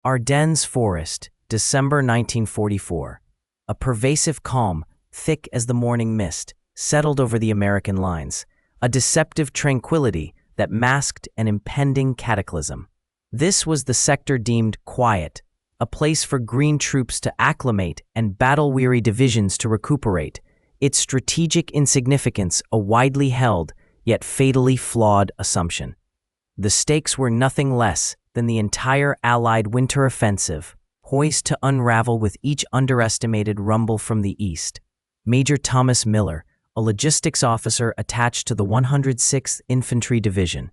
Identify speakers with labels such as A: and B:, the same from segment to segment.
A: Ardennes Forest, December 1944. A pervasive calm, thick as the morning mist, settled over the American lines, a deceptive tranquility that masked an impending cataclysm. This was the sector deemed quiet, a place for green troops to acclimate and battle-weary divisions to recuperate, its strategic insignificance a widely held, yet fatally flawed assumption. The stakes were nothing less than the entire Allied winter offensive, poised to unravel with each underestimated rumble from the east. Major Thomas Miller, a logistics officer attached to the 106th Infantry Division,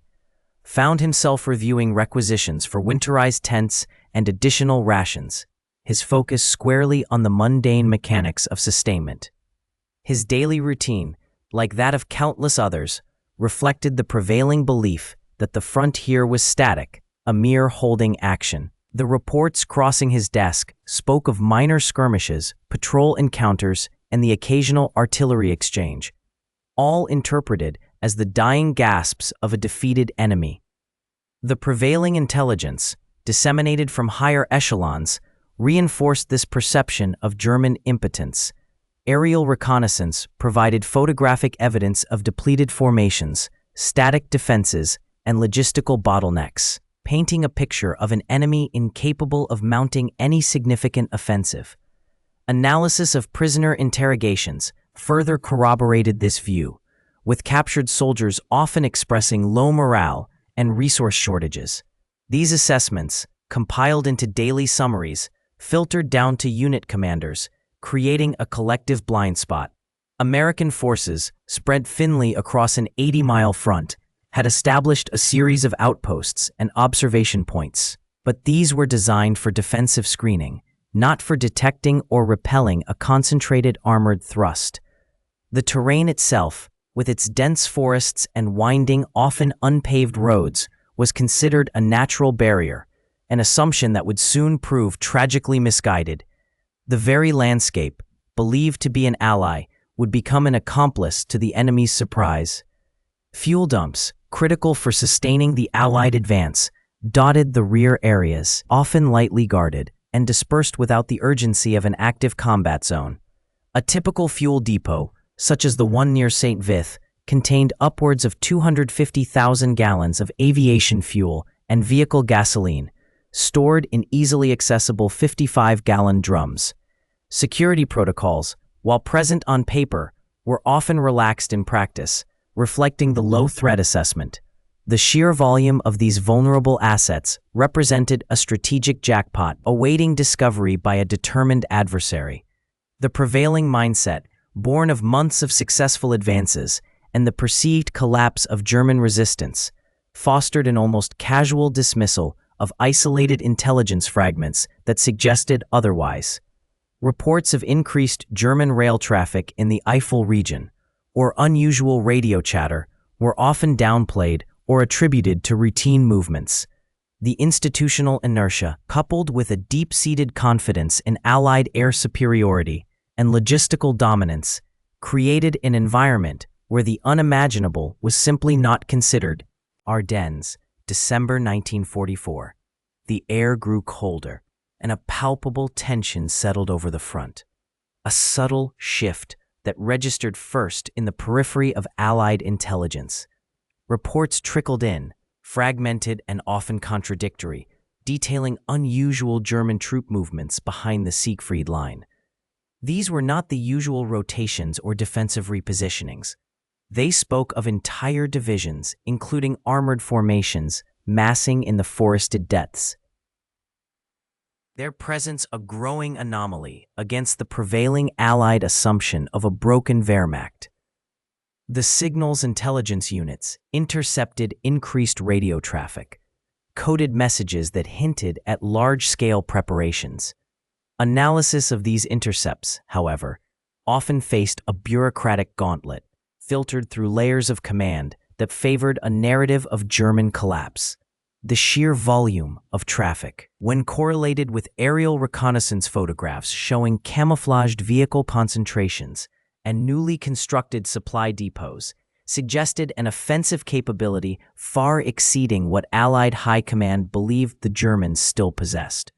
A: found himself reviewing requisitions for winterized tents and additional rations, his focus squarely on the mundane mechanics of sustainment. His daily routine, like that of countless others, reflected the prevailing belief that the frontier was static, a mere holding action. The reports crossing his desk spoke of minor skirmishes, patrol encounters, and the occasional artillery exchange, all interpreted as the dying gasps of a defeated enemy. The prevailing intelligence, disseminated from higher echelons, reinforced this perception of German impotence. Aerial reconnaissance provided photographic evidence of depleted formations, static defenses, and logistical bottlenecks, painting a picture of an enemy incapable of mounting any significant offensive. Analysis of prisoner interrogations further corroborated this view, with captured soldiers often expressing low morale and resource shortages. These assessments, compiled into daily summaries, filtered down to unit commanders, creating a collective blind spot. American forces, spread thinly across an 80-mile front, had established a series of outposts and observation points, but these were designed for defensive screening, not for detecting or repelling a concentrated armored thrust. The terrain itself, with its dense forests and winding, often unpaved roads, was considered a natural barrier, an assumption that would soon prove tragically misguided. The very landscape, believed to be an ally, would become an accomplice to the enemy's surprise. Fuel dumps, critical for sustaining the Allied advance, dotted the rear areas, often lightly guarded, and dispersed without the urgency of an active combat zone. A typical fuel depot, such as the one near St. Vith, contained upwards of 250,000 gallons of aviation fuel and vehicle gasoline, stored in easily accessible 55-gallon drums. Security protocols, while present on paper, were often relaxed in practice, reflecting the low threat assessment. The sheer volume of these vulnerable assets represented a strategic jackpot awaiting discovery by a determined adversary. The prevailing mindset, born of months of successful advances and the perceived collapse of German resistance, fostered an almost casual dismissal of isolated intelligence fragments that suggested otherwise. Reports of increased German rail traffic in the Eifel region, or unusual radio chatter, were often downplayed or attributed to routine movements. The institutional inertia, coupled with a deep-seated confidence in Allied air superiority and logistical dominance, created an environment where the unimaginable was simply not considered. Ardennes, December 1944. The air grew colder, and a palpable tension settled over the front. A subtle shift that registered first in the periphery of Allied intelligence. Reports trickled in, fragmented and often contradictory, detailing unusual German troop movements behind the Siegfried Line. These were not the usual rotations or defensive repositionings. They spoke of entire divisions, including armored formations, massing in the forested depths. Their presence a growing anomaly against the prevailing Allied assumption of a broken Wehrmacht. The signals intelligence units intercepted increased radio traffic, coded messages that hinted at large-scale preparations. Analysis of these intercepts, however, often faced a bureaucratic gauntlet, filtered through layers of command that favored a narrative of German collapse. The sheer volume of traffic, when correlated with aerial reconnaissance photographs showing camouflaged vehicle concentrations and newly constructed supply depots, suggested an offensive capability far exceeding what Allied high command believed the Germans still possessed.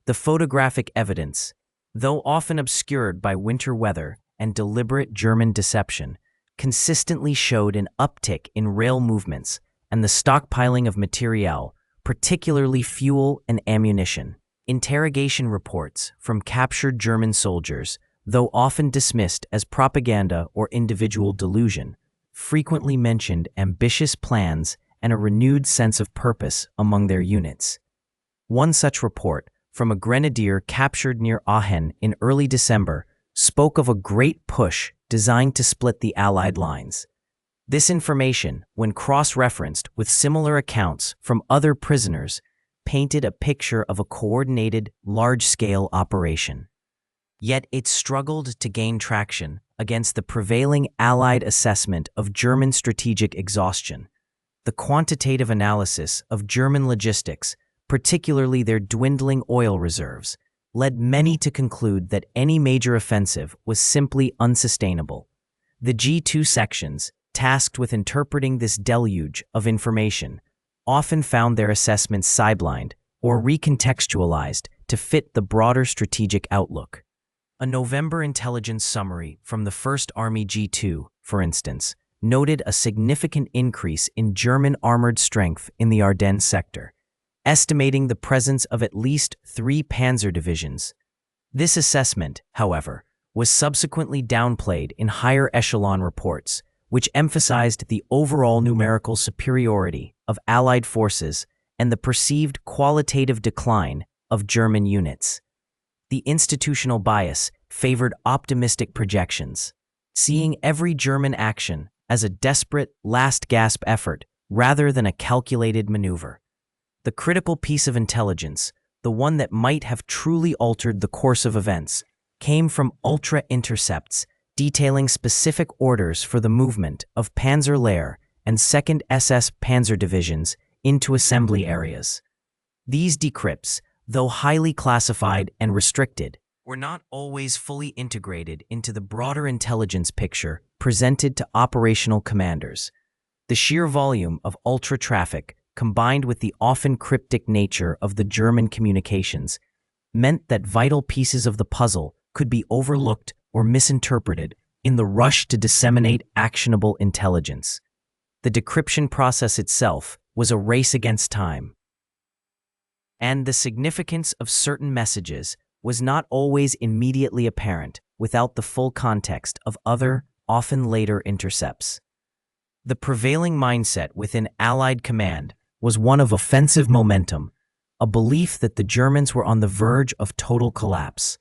A: The photographic evidence, though often obscured by winter weather and deliberate German deception, consistently showed an uptick in rail movements and the stockpiling of materiel, particularly fuel and ammunition. Interrogation reports from captured German soldiers, though often dismissed as propaganda or individual delusion, frequently mentioned ambitious plans and a renewed sense of purpose among their units. One such report, from a grenadier captured near Aachen in early December, spoke of a great push designed to split the Allied lines. This information, when cross-referenced with similar accounts from other prisoners, painted a picture of a coordinated, large-scale operation. Yet it struggled to gain traction against the prevailing Allied assessment of German strategic exhaustion. The quantitative analysis of German logistics, particularly their dwindling oil reserves, led many to conclude that any major offensive was simply unsustainable. The G2 sections, tasked with interpreting this deluge of information, often found their assessments sidelined or recontextualized to fit the broader strategic outlook. A November intelligence summary from the 1st Army G2, for instance, noted a significant increase in German armored strength in the Ardennes sector, estimating the presence of at least 3 Panzer Divisions. This assessment, however, was subsequently downplayed in higher echelon reports, which emphasized the overall numerical superiority of Allied forces and the perceived qualitative decline of German units. The institutional bias favored optimistic projections, seeing every German action as a desperate, last-gasp effort rather than a calculated maneuver. The critical piece of intelligence, the one that might have truly altered the course of events, came from ultra-intercepts detailing specific orders for the movement of Panzer Lehr and 2nd SS Panzer Divisions into assembly areas. These decrypts, though highly classified and restricted, were not always fully integrated into the broader intelligence picture presented to operational commanders. The sheer volume of ultra-traffic, combined with the often cryptic nature of the German communications, meant that vital pieces of the puzzle could be overlooked or misinterpreted in the rush to disseminate actionable intelligence. The decryption process itself was a race against time, and the significance of certain messages was not always immediately apparent without the full context of other, often later intercepts. The prevailing mindset within Allied command was one of offensive momentum, a belief that the Germans were on the verge of total collapse.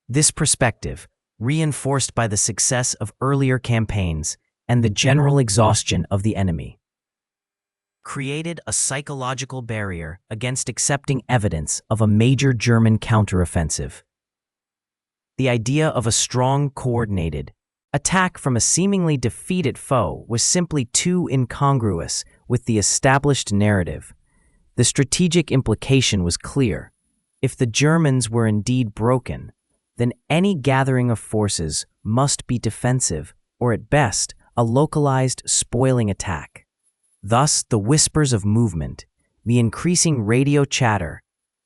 A: This perspective, reinforced by the success of earlier campaigns and the general exhaustion of the enemy, created a psychological barrier against accepting evidence of a major German counteroffensive. The idea of a strong, coordinated attack from a seemingly defeated foe was simply too incongruous with the established narrative. The strategic implication was clear. If the Germans were indeed broken, then any gathering of forces must be defensive, or at best, a localized, spoiling attack. Thus, the whispers of movement, the increasing radio chatter,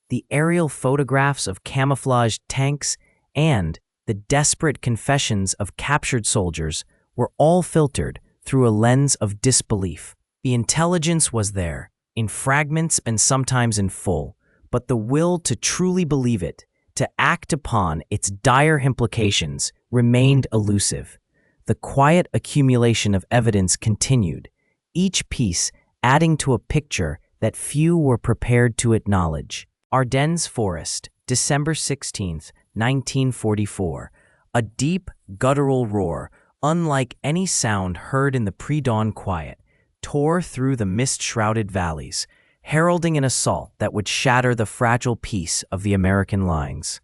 A: the aerial photographs of camouflaged tanks, and the desperate confessions of captured soldiers were all filtered through a lens of disbelief. The intelligence was there, in fragments and sometimes in full, but the will to truly believe it, to act upon its dire implications, remained elusive. The quiet accumulation of evidence continued, each piece adding to a picture that few were prepared to acknowledge. Ardennes Forest, December 16, 1944. A deep, guttural roar, unlike any sound heard in the pre-dawn quiet, tore through the mist-shrouded valleys, heralding an assault that would shatter the fragile peace of the American lines.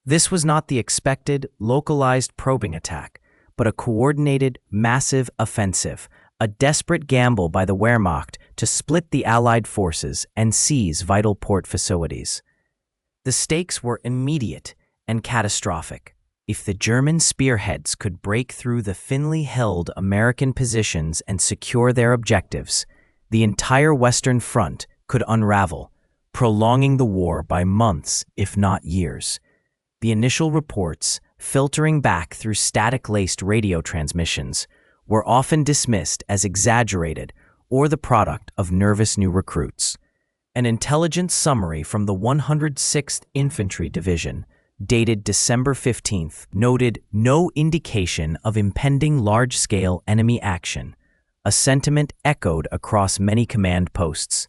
A: This was not the expected, localized probing attack, but a coordinated, massive offensive, a desperate gamble by the Wehrmacht to split the Allied forces and seize vital port facilities. The stakes were immediate and catastrophic. If the German spearheads could break through the thinly held American positions and secure their objectives, the entire Western Front could unravel, prolonging the war by months, if not years. The initial reports, filtering back through static-laced radio transmissions, were often dismissed as exaggerated or the product of nervous new recruits. An intelligence summary from the 106th Infantry Division, dated December 15th, noted no indication of impending large-scale enemy action, a sentiment echoed across many command posts.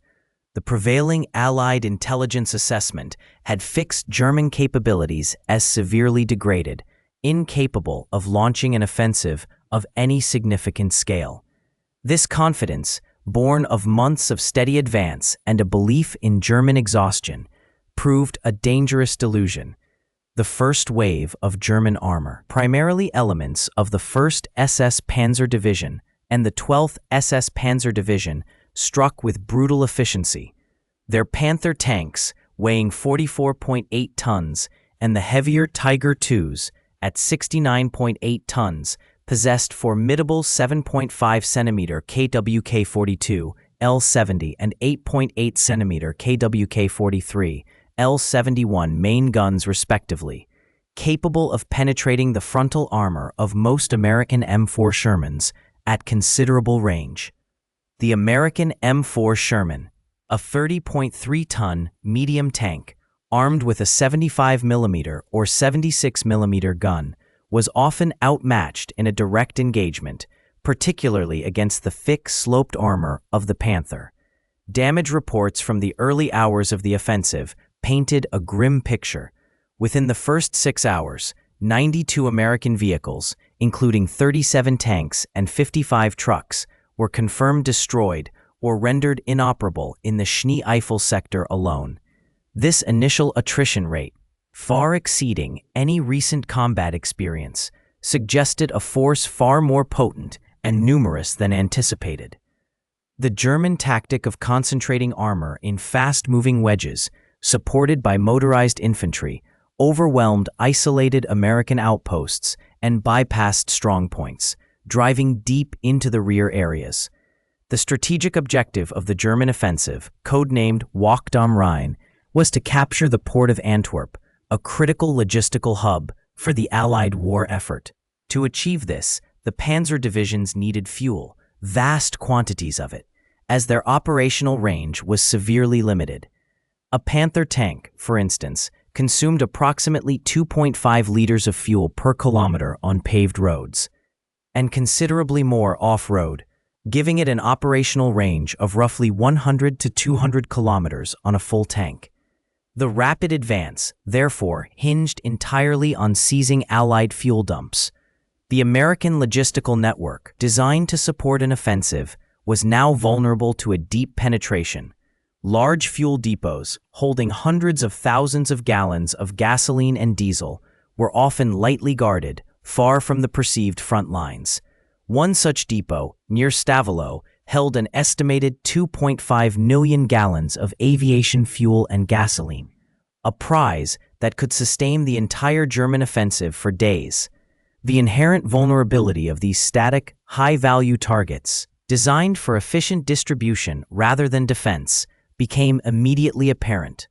A: The prevailing Allied intelligence assessment had fixed German capabilities as severely degraded, incapable of launching an offensive of any significant scale. This confidence, born of months of steady advance and a belief in German exhaustion, proved a dangerous delusion. The first wave of German armor, primarily elements of the 1st SS Panzer Division and the 12th SS Panzer Division, struck with brutal efficiency. Their Panther tanks, weighing 44.8 tons, and the heavier Tiger IIs, at 69.8 tons, possessed formidable 7.5 cm KWK-42, L-70 and 8.8 cm KWK-43, L-71 main guns respectively, capable of penetrating the frontal armor of most American M4 Shermans at considerable range. The American M4 Sherman, a 30.3-ton medium tank armed with a 75mm or 76mm gun, was often outmatched in a direct engagement, particularly against the thick, sloped armor of the Panther. Damage reports from the early hours of the offensive painted a grim picture. Within the first 6 hours, 92 American vehicles, including 37 tanks and 55 trucks, were confirmed destroyed or rendered inoperable in the Schnee-Eifel sector alone. This initial attrition rate, far exceeding any recent combat experience, suggested a force far more potent and numerous than anticipated. The German tactic of concentrating armor in fast-moving wedges, supported by motorized infantry, overwhelmed isolated American outposts and bypassed strongpoints, driving deep into the rear areas. The strategic objective of the German offensive, codenamed Wacht am Rhein, was to capture the port of Antwerp, a critical logistical hub for the Allied war effort. To achieve this, the Panzer divisions needed fuel, vast quantities of it, as their operational range was severely limited. A Panther tank, for instance, consumed approximately 2.5 liters of fuel per kilometer on paved roads, and considerably more off-road, giving it an operational range of roughly 100 to 200 kilometers on a full tank. The rapid advance, therefore, hinged entirely on seizing Allied fuel dumps. The American logistical network, designed to support an offensive, was now vulnerable to a deep penetration. Large fuel depots, holding hundreds of thousands of gallons of gasoline and diesel, were often lightly guarded, far from the perceived front lines. One such depot, near Stavelot, held an estimated 2.5 million gallons of aviation fuel and gasoline, a prize that could sustain the entire German offensive for days. The inherent vulnerability of these static, high-value targets, designed for efficient distribution rather than defense, became immediately apparent.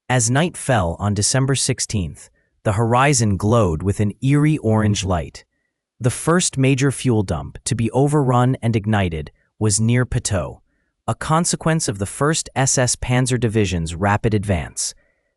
A: As night fell on December 16th, the horizon glowed with an eerie orange light. The first major fuel dump to be overrun and ignited was near Puteaux, a consequence of the 1st SS Panzer Division's rapid advance.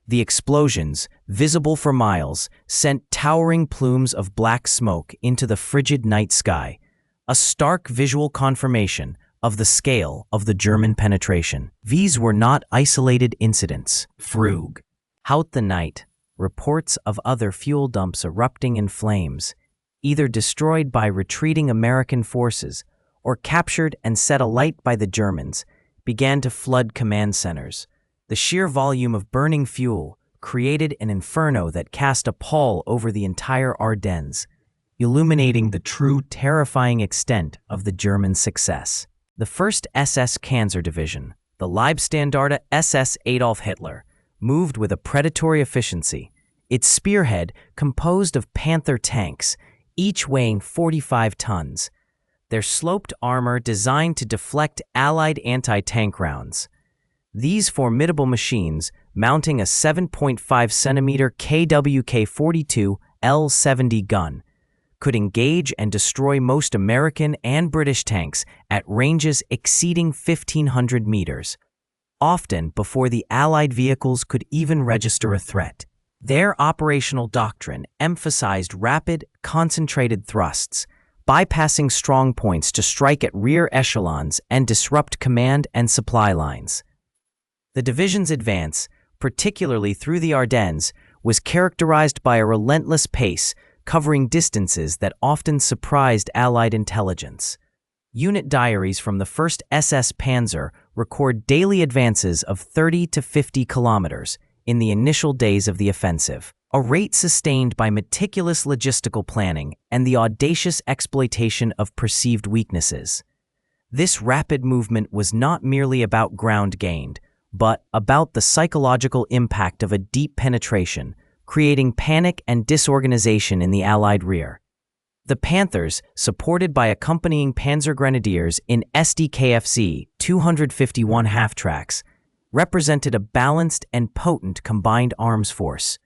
A: The explosions, visible for miles, sent towering plumes of black smoke into the frigid night sky, a stark visual confirmation of the scale of the German penetration. These were not isolated incidents. Throughout the night, reports of other fuel dumps erupting in flames, either destroyed by retreating American forces or captured and set alight by the Germans, began to flood command centers. The sheer volume of burning fuel created an inferno that cast a pall over the entire Ardennes, illuminating the true terrifying extent of the German success. The 1st SS Panzer Division, the Leibstandarte SS Adolf Hitler, moved with a predatory efficiency. Its spearhead, composed of Panther tanks, each weighing 45 tons, their sloped armor designed to deflect Allied anti-tank rounds. These formidable machines, mounting a 7.5-centimeter KWK-42 L-70 gun, could engage and destroy most American and British tanks at ranges exceeding 1,500 meters, often before the Allied vehicles could even register a threat. Their operational doctrine emphasized rapid, concentrated thrusts, bypassing strong points to strike at rear echelons and disrupt command and supply lines. The division's advance, particularly through the Ardennes, was characterized by a relentless pace, covering distances that often surprised Allied intelligence. Unit diaries from the 1st SS Panzer record daily advances of 30 to 50 kilometers in the initial days of the offensive, a rate sustained by meticulous logistical planning and the audacious exploitation of perceived weaknesses. This rapid movement was not merely about ground gained, but about the psychological impact of a deep penetration, creating panic and disorganization in the Allied rear. The Panthers, supported by accompanying Panzer Grenadiers in SDKFZ 251 half-tracks, represented a balanced and potent combined arms force.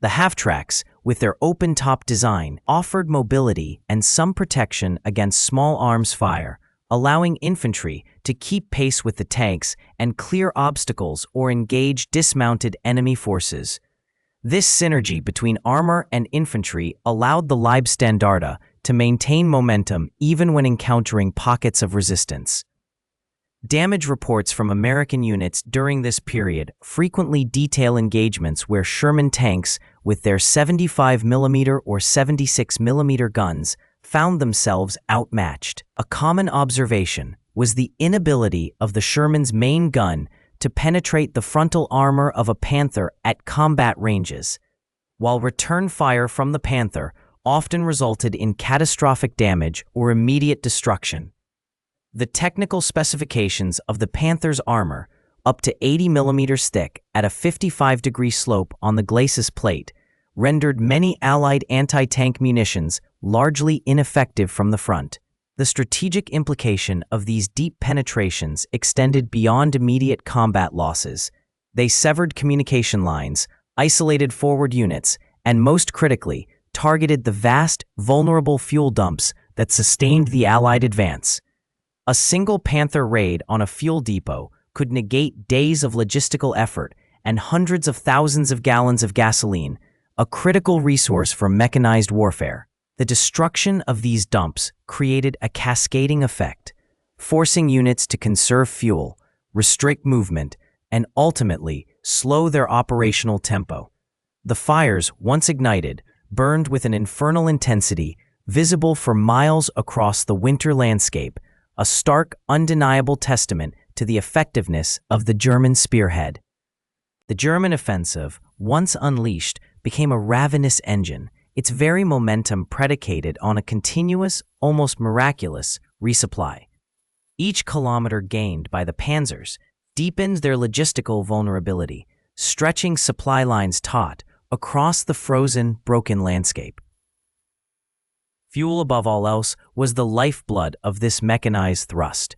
A: The half-tracks, with their open-top design, offered mobility and some protection against small arms fire, allowing infantry to keep pace with the tanks and clear obstacles or engage dismounted enemy forces. This synergy between armor and infantry allowed the Leibstandarte to maintain momentum even when encountering pockets of resistance. Damage reports from American units during this period frequently detail engagements where Sherman tanks, with their 75mm or 76mm guns, found themselves outmatched. A common observation was the inability of the Sherman's main gun to penetrate the frontal armor of a Panther at combat ranges, while return fire from the Panther often resulted in catastrophic damage or immediate destruction. The technical specifications of the Panther's armor, up to 80 millimeters thick at a 55-degree slope on the glacis plate, rendered many Allied anti-tank munitions largely ineffective from the front. The strategic implication of these deep penetrations extended beyond immediate combat losses. They severed communication lines, isolated forward units, and most critically, targeted the vast, vulnerable fuel dumps that sustained the Allied advance. A single Panther raid on a fuel depot could negate days of logistical effort and hundreds of thousands of gallons of gasoline, a critical resource for mechanized warfare. The destruction of these dumps created a cascading effect, forcing units to conserve fuel, restrict movement, and ultimately slow their operational tempo. The fires, once ignited, burned with an infernal intensity, visible for miles across the winter landscape, a stark, undeniable testament to the effectiveness of the German spearhead. The German offensive, once unleashed, became a ravenous engine, its very momentum predicated on a continuous, almost miraculous, resupply. Each kilometer gained by the Panzers deepened their logistical vulnerability, stretching supply lines taut across the frozen, broken landscape. Fuel, above all else, was the lifeblood of this mechanized thrust,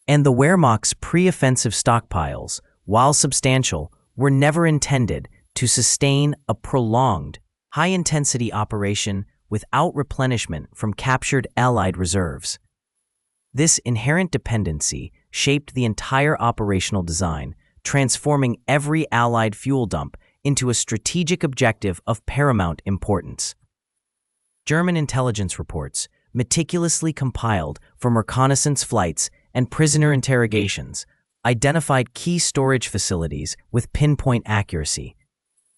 A: and the Wehrmacht's pre-offensive stockpiles, while substantial, were never intended to sustain a prolonged, high-intensity operation without replenishment from captured Allied reserves. This inherent dependency shaped the entire operational design, transforming every Allied fuel dump into a strategic objective of paramount importance. German intelligence reports, meticulously compiled from reconnaissance flights and prisoner interrogations, identified key storage facilities with pinpoint accuracy.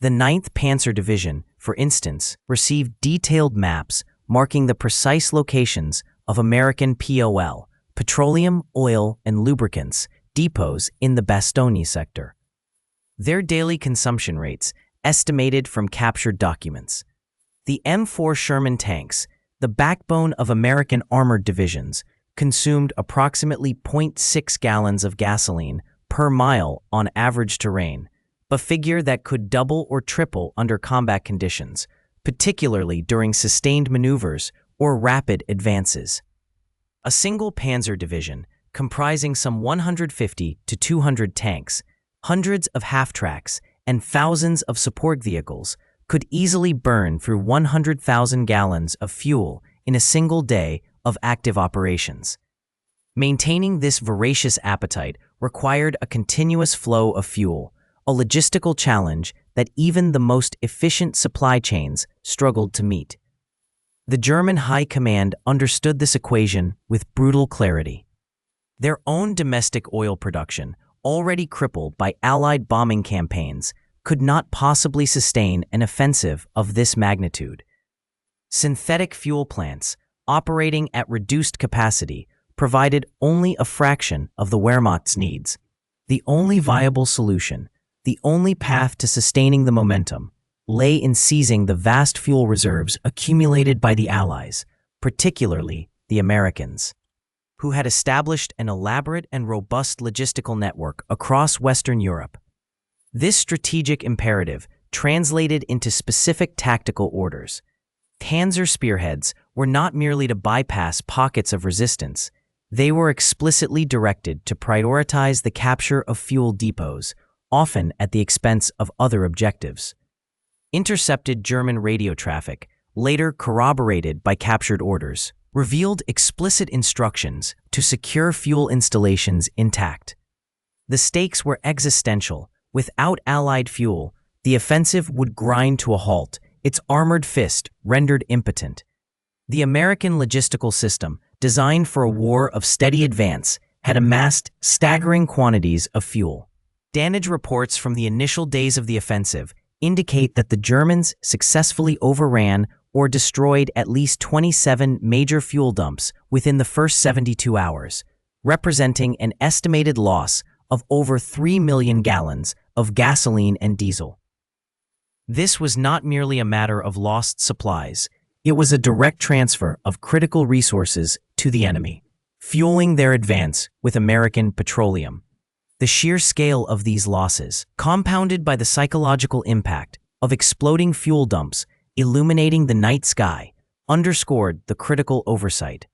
A: The 9th Panzer Division, for instance, received detailed maps marking the precise locations of American POL, petroleum, oil, and lubricants, depots in the Bastogne sector. Their daily consumption rates, estimated from captured documents. The M4 Sherman tanks, the backbone of American armored divisions, consumed approximately 0.6 gallons of gasoline per mile on average terrain, a figure that could double or triple under combat conditions, particularly during sustained maneuvers or rapid advances. A single Panzer division, comprising some 150 to 200 tanks, Hundreds of half-tracks and thousands of support vehicles could easily burn through 100,000 gallons of fuel in a single day of active operations. Maintaining this voracious appetite required a continuous flow of fuel, a logistical challenge that even the most efficient supply chains struggled to meet. The German High Command understood this equation with brutal clarity. Their own domestic oil production, already crippled by Allied bombing campaigns, could not possibly sustain an offensive of this magnitude. Synthetic fuel plants, operating at reduced capacity, provided only a fraction of the Wehrmacht's needs. The only viable solution, the only path to sustaining the momentum, lay in seizing the vast fuel reserves accumulated by the Allies, particularly the Americans, who had established an elaborate and robust logistical network across Western Europe. This strategic imperative translated into specific tactical orders. Panzer spearheads were not merely to bypass pockets of resistance. They were explicitly directed to prioritize the capture of fuel depots, often at the expense of other objectives. Intercepted German radio traffic, later corroborated by captured orders, revealed explicit instructions to secure fuel installations intact. The stakes were existential. Without Allied fuel, the offensive would grind to a halt, its armored fist rendered impotent. The American logistical system, designed for a war of steady advance, had amassed staggering quantities of fuel. Damage reports from the initial days of the offensive indicate that the Germans successfully overran or destroyed at least 27 major fuel dumps within the first 72 hours, representing an estimated loss of over 3 million gallons of gasoline and diesel. This was not merely a matter of lost supplies. It was a direct transfer of critical resources to the enemy, fueling their advance with American petroleum. The sheer scale of these losses, compounded by the psychological impact of exploding fuel dumps illuminating the night sky, underscored the critical oversight.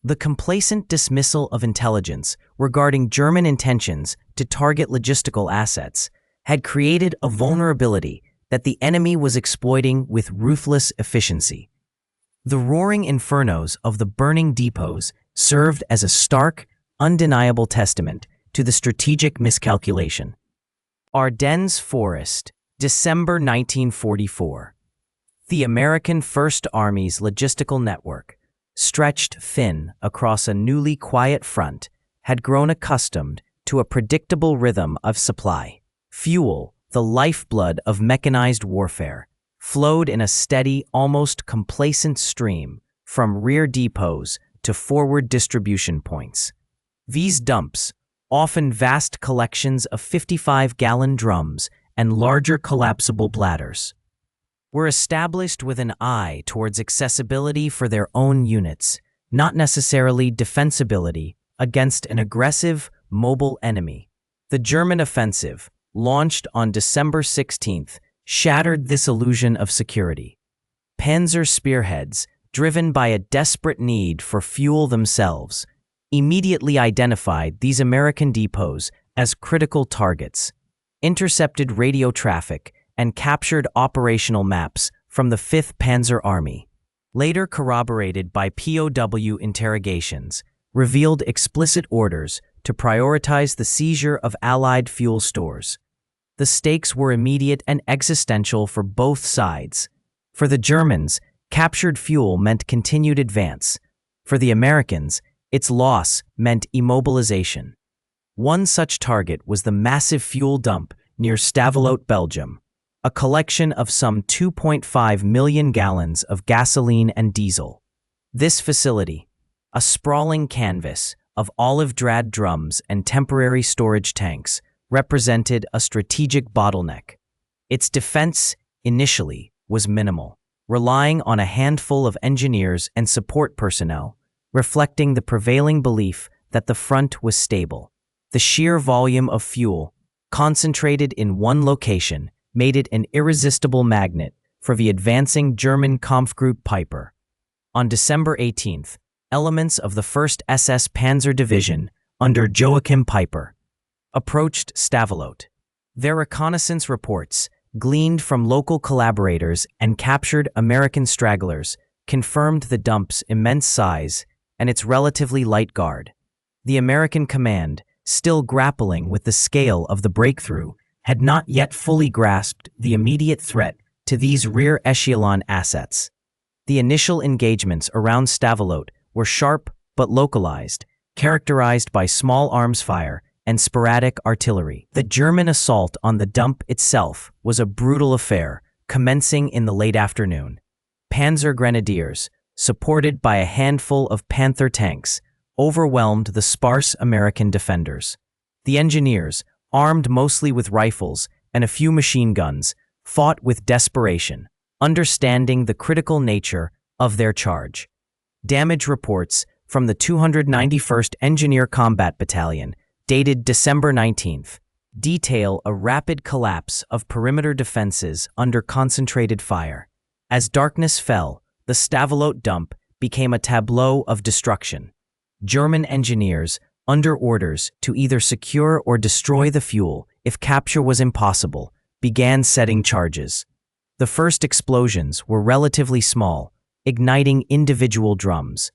A: The complacent dismissal of intelligence regarding German intentions to target logistical assets had created a vulnerability that the enemy was exploiting with ruthless efficiency. The roaring infernos of the burning depots served as a stark, undeniable testament to the strategic miscalculation. Ardennes Forest, December 1944. The American First Army's logistical network, stretched thin across a newly quiet front, had grown accustomed to a predictable rhythm of supply. Fuel, the lifeblood of mechanized warfare, flowed in a steady, almost complacent stream from rear depots to forward distribution points. These dumps, often vast collections of 55-gallon drums and larger collapsible bladders, were established with an eye towards accessibility for their own units, not necessarily defensibility against an aggressive, mobile enemy. The German offensive, launched on December 16th, shattered this illusion of security. Panzer spearheads, driven by a desperate need for fuel themselves, immediately identified these American depots as critical targets, intercepted radio traffic, and captured operational maps from the 5th Panzer Army. Later corroborated by POW interrogations, revealed explicit orders to prioritize the seizure of Allied fuel stores. The stakes were immediate and existential for both sides. For the Germans, captured fuel meant continued advance. For the Americans, its loss meant immobilization. One such target was the massive fuel dump near Stavelot, Belgium, a collection of some 2.5 million gallons of gasoline and diesel. This facility, a sprawling canvas of olive-drab drums and temporary storage tanks, represented a strategic bottleneck. Its defense, initially, was minimal, relying on a handful of engineers and support personnel, reflecting the prevailing belief that the front was stable. The sheer volume of fuel, concentrated in one location, made it an irresistible magnet for the advancing German Kampfgruppe Piper. On December 18th, elements of the 1st SS Panzer Division, under Joachim Piper, approached Stavelot. Their reconnaissance reports, gleaned from local collaborators and captured American stragglers, confirmed the dump's immense size and its relatively light guard. The American command, still grappling with the scale of the breakthrough, had not yet fully grasped the immediate threat to these rear echelon assets. The initial engagements around Stavelot were sharp but localized, characterized by small arms fire and sporadic artillery. The German assault on the dump itself was a brutal affair, commencing in the late afternoon. Panzer grenadiers, supported by a handful of Panther tanks, overwhelmed the sparse American defenders. The engineers, armed mostly with rifles and a few machine guns, fought with desperation, understanding the critical nature of their charge. Damage reports from the 291st Engineer Combat Battalion, dated December 19th, detail a rapid collapse of perimeter defenses under concentrated fire. As darkness fell, the Stavelot dump became a tableau of destruction. German engineers, under orders to either secure or destroy the fuel if capture was impossible, began setting charges. The first explosions were relatively small, igniting individual drums.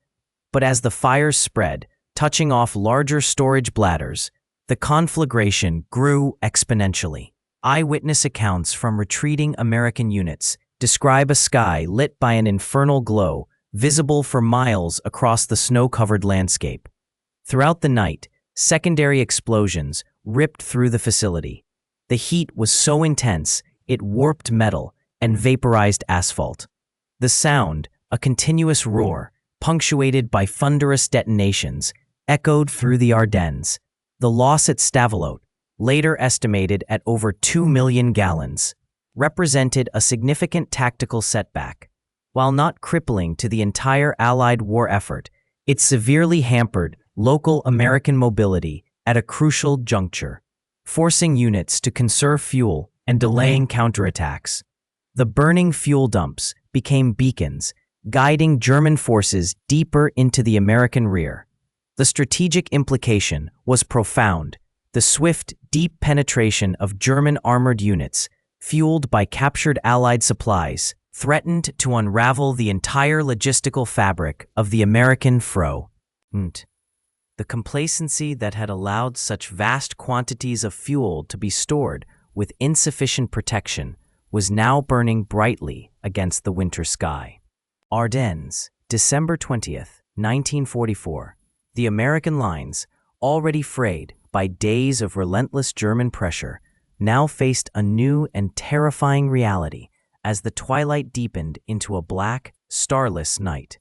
A: But as the fires spread, touching off larger storage bladders, the conflagration grew exponentially. Eyewitness accounts from retreating American units describe a sky lit by an infernal glow, visible for miles across the snow-covered landscape. Throughout the night, secondary explosions ripped through the facility. The heat was so intense, it warped metal and vaporized asphalt. The sound, a continuous roar, punctuated by thunderous detonations, echoed through the Ardennes. The loss at Stavelot, later estimated at over 2 million gallons, represented a significant tactical setback. While not crippling to the entire Allied war effort, it severely hampered local American mobility at a crucial juncture, forcing units to conserve fuel and delaying counterattacks. The burning fuel dumps became beacons, guiding German forces deeper into the American rear. The strategic implication was profound. The swift, deep penetration of German armored units, fueled by captured Allied supplies, threatened to unravel the entire logistical fabric of the American front. The complacency that had allowed such vast quantities of fuel to be stored with insufficient protection was now burning brightly against the winter sky. Ardennes, December 20th, 1944. The American lines, already frayed by days of relentless German pressure, now faced a new and terrifying reality as the twilight deepened into a black, starless night.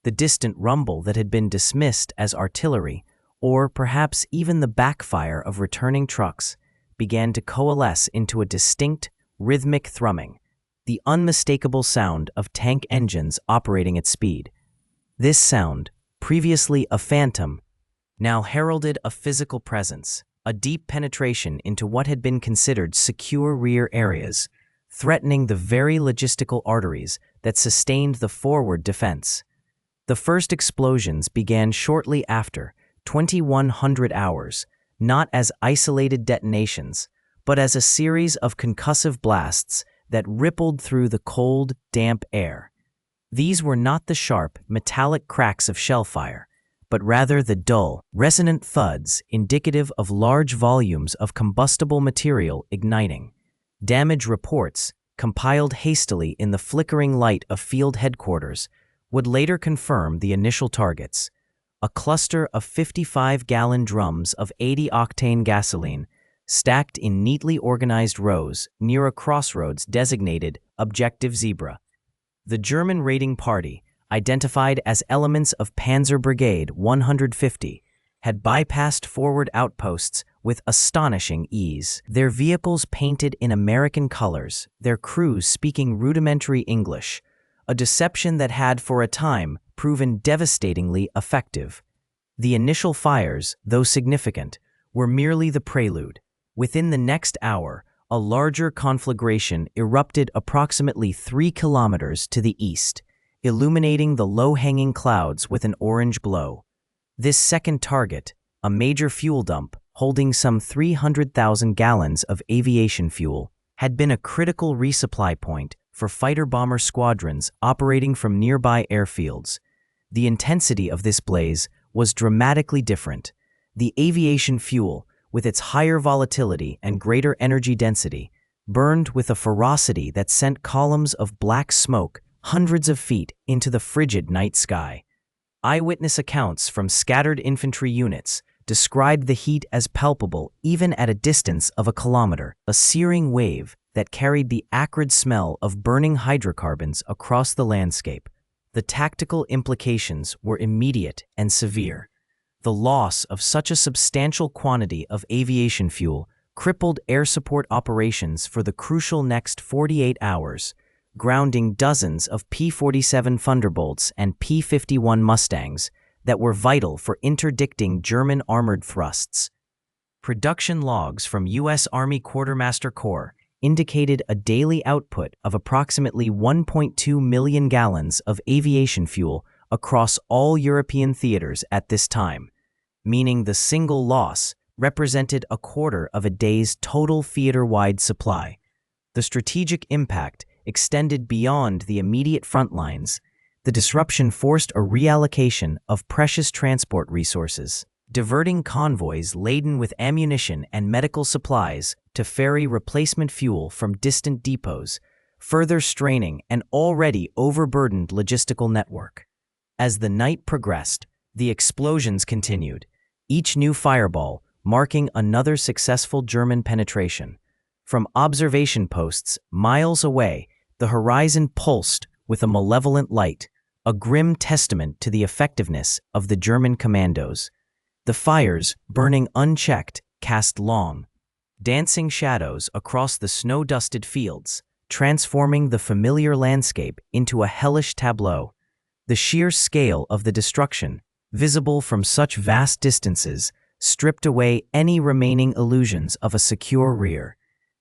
A: The distant rumble that had been dismissed as artillery, or perhaps even the backfire of returning trucks, began to coalesce into a distinct, rhythmic thrumming, the unmistakable sound of tank engines operating at speed. This sound, previously a phantom, now heralded a physical presence, a deep penetration into what had been considered secure rear areas, threatening the very logistical arteries that sustained the forward defense. The first explosions began shortly after 2100 hours, not as isolated detonations, but as a series of concussive blasts that rippled through the cold, damp air. These were not the sharp, metallic cracks of shell fire, but rather the dull, resonant thuds indicative of large volumes of combustible material igniting. Damage reports, compiled hastily in the flickering light of field headquarters, would later confirm the initial targets. A cluster of 55-gallon drums of 80-octane gasoline, stacked in neatly organized rows near a crossroads designated Objective Zebra. The German raiding party, identified as elements of Panzer Brigade 150, had bypassed forward outposts with astonishing ease. Their vehicles painted in American colors, their crews speaking rudimentary English, a deception that had for a time proven devastatingly effective. The initial fires, though significant, were merely the prelude. Within the next hour, a larger conflagration erupted approximately 3 kilometers to the east, illuminating the low-hanging clouds with an orange glow. This second target, a major fuel dump, holding some 300,000 gallons of aviation fuel, had been a critical resupply point for fighter-bomber squadrons operating from nearby airfields. The intensity of this blaze was dramatically different. The aviation fuel, with its higher volatility and greater energy density, burned with a ferocity that sent columns of black smoke hundreds of feet into the frigid night sky. Eyewitness accounts from scattered infantry units described the heat as palpable even at a distance of a kilometer, a searing wave that carried the acrid smell of burning hydrocarbons across the landscape. The tactical implications were immediate and severe. The loss of such a substantial quantity of aviation fuel crippled air support operations for the crucial next 48 hours, grounding dozens of P-47 Thunderbolts and P-51 Mustangs that were vital for interdicting German armored thrusts. Production logs from U.S. Army Quartermaster Corps indicated a daily output of approximately 1.2 million gallons of aviation fuel across all European theaters at this time, meaning the single loss represented a quarter of a day's total theater-wide supply. The strategic impact extended beyond the immediate front lines. The disruption forced a reallocation of precious transport resources, diverting convoys laden with ammunition and medical supplies to ferry replacement fuel from distant depots, further straining an already overburdened logistical network. As the night progressed, the explosions continued, each new fireball marking another successful German penetration. From observation posts miles away, the horizon pulsed with a malevolent light, a grim testament to the effectiveness of the German commandos. The fires, burning unchecked, cast long, dancing shadows across the snow-dusted fields, transforming the familiar landscape into a hellish tableau. The sheer scale of the destruction, visible from such vast distances, stripped away any remaining illusions of a secure rear.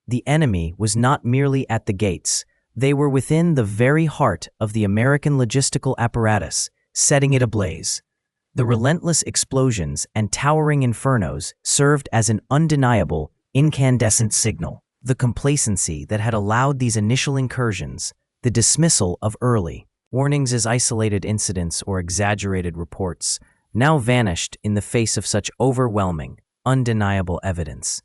A: The enemy was not merely at the gates. They were within the very heart of the American logistical apparatus, setting it ablaze. The relentless explosions and towering infernos served as an undeniable, incandescent signal. The complacency that had allowed these initial incursions, the dismissal of early warnings as isolated incidents or exaggerated reports, now vanished in the face of such overwhelming, undeniable evidence.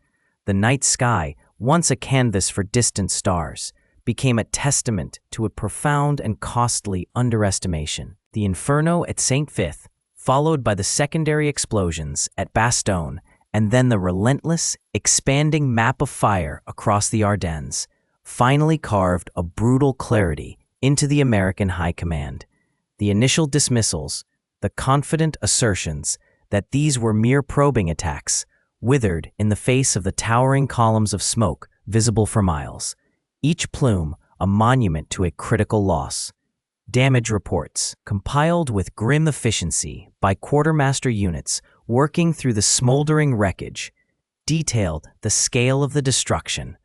A: The night sky, once a canvas for distant stars, became a testament to a profound and costly underestimation. The inferno at St. Vith, followed by the secondary explosions at Bastogne, and then the relentless, expanding map of fire across the Ardennes, finally carved a brutal clarity into the American High Command. The initial dismissals, the confident assertions that these were mere probing attacks, withered in the face of the towering columns of smoke visible for miles, each plume a monument to a critical loss. Damage reports, compiled with grim efficiency by quartermaster units working through the smoldering wreckage, detailed the scale of the destruction.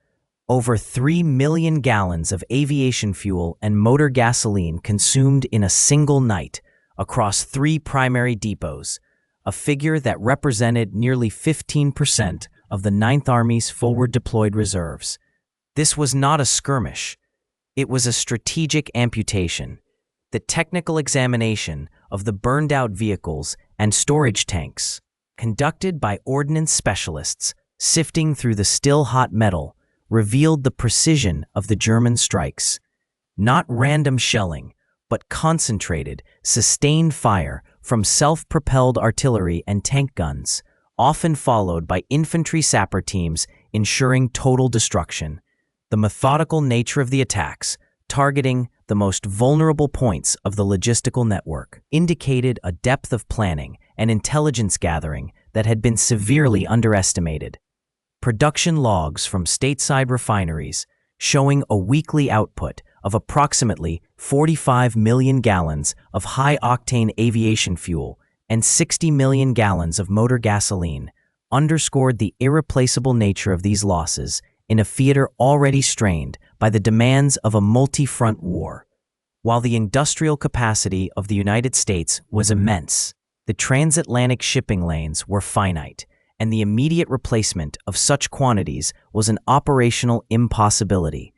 A: Over 3 million gallons of aviation fuel and motor gasoline consumed in a single night across 3 primary depots, a figure that represented nearly 15% of the 9th Army's forward-deployed reserves. This was not a skirmish. It was a strategic amputation. The technical examination of the burned-out vehicles and storage tanks, conducted by ordnance specialists sifting through the still hot metal, revealed the precision of the German strikes. Not random shelling, but concentrated, sustained fire from self-propelled artillery and tank guns, often followed by infantry sapper teams ensuring total destruction. The methodical nature of the attacks, targeting the most vulnerable points of the logistical network, indicated a depth of planning and intelligence gathering that had been severely underestimated. Production logs from stateside refineries showing a weekly output of approximately 45 million gallons of high-octane aviation fuel and 60 million gallons of motor gasoline underscored the irreplaceable nature of these losses in a theater already strained by the demands of a multi-front war. While the industrial capacity of the United States was immense, the transatlantic shipping lanes were finite, and the immediate replacement of such quantities was an operational impossibility.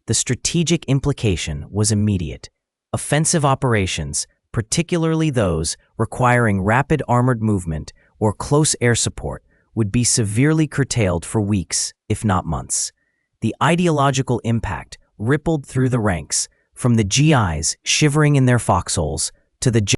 A: The strategic implication was immediate. Offensive operations, particularly those requiring rapid armored movement or close air support, would be severely curtailed for weeks, if not months. The ideological impact rippled through the ranks, from the GIs shivering in their foxholes to the